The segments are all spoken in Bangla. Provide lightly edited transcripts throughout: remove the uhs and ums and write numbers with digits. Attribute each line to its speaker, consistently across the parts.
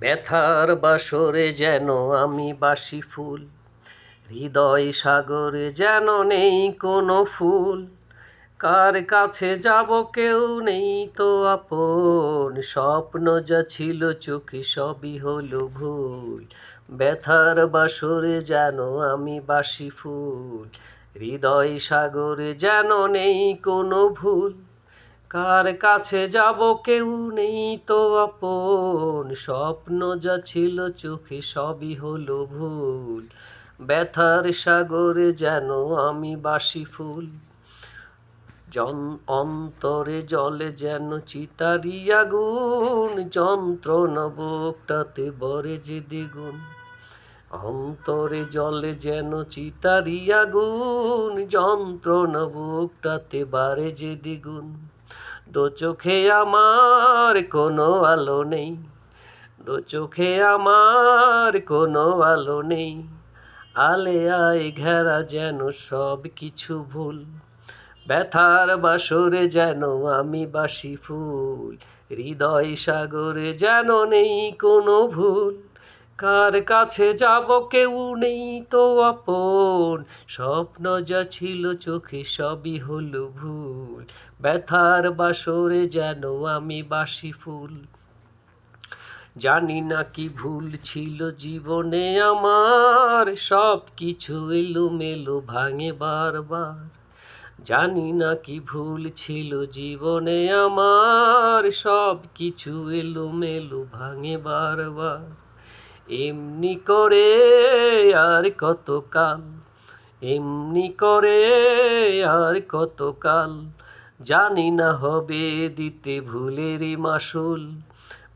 Speaker 1: ব্যথার বাসরে যেন আমি বাসি ফুল, হৃদয় সাগরে যেন নেই কোনো ফুল। কার কাছে যাব কেউ নেই তো আপন, স্বপ্ন যা ছিল চোখে সবই হলো ভুল। ব্যথার বাসরে যেন আমি বাসি ফুল, হৃদয় সাগরে যেন নেই কোনো ভুল। কার কাছে যাব কেউ নেই তো আপন, স্বপ্ন যা ছিল চোখে সবই হলো ভুল। ব্যথার সাগরে যেন আমি বাসি ফুল, অন্তরে জলে যেন চিতারি আগুন, যন্ত্রণা বুকটাতে বরে যে দ্বিগুণ। অন্তরে জলে যেন চিতারি আগুন, যন্ত্রণা বুকটাতে বাড়ে যে দ্বিগুণ। দু চোখে আমার কোনো আলো নেই, দু চোখে আমার কোনো আলো নেই। আলেয়ায় ঘেরা যেন সব কিছু ভুল। ব্যথার বাসরে যেন আমি বাসি ফুল, হৃদয় সাগরে যেন নেই কোনো ভুল। কার কাছে যাব কেউ নেই তো আপন, স্বপ্ন যা ছিল চোখে সবই হলো ভুল। ব্যথার বাসরে যেন আমি বাসি ফুল। জানি না কি ভুল ছিল জীবনে আমার, সব কিছু এলোমেলো ভাঙে বারবার। জানি না কি ভুল ছিল জীবনে আমার, সব কিছু এলোমেলো ভাঙে বারবার। এমনি করে আর কতকাল, এমনি করে আর কতকাল, জানি না হবে দিতে ভুলেরই মাসুল।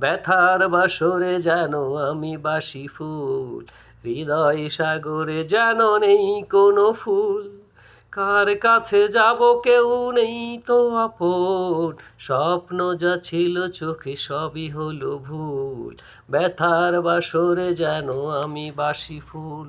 Speaker 1: ব্যথার বাসরে যেন আমি বাসি ফুল, হৃদয় সাগরে যেন নেই কোনো ফুল। কার কাছে যাব কেউ নেই তো আপন, স্বপ্ন যা ছিল চোখে সবই হলো ভুল। ব্যথার বাসরে যেন আমি বাসি ফুল।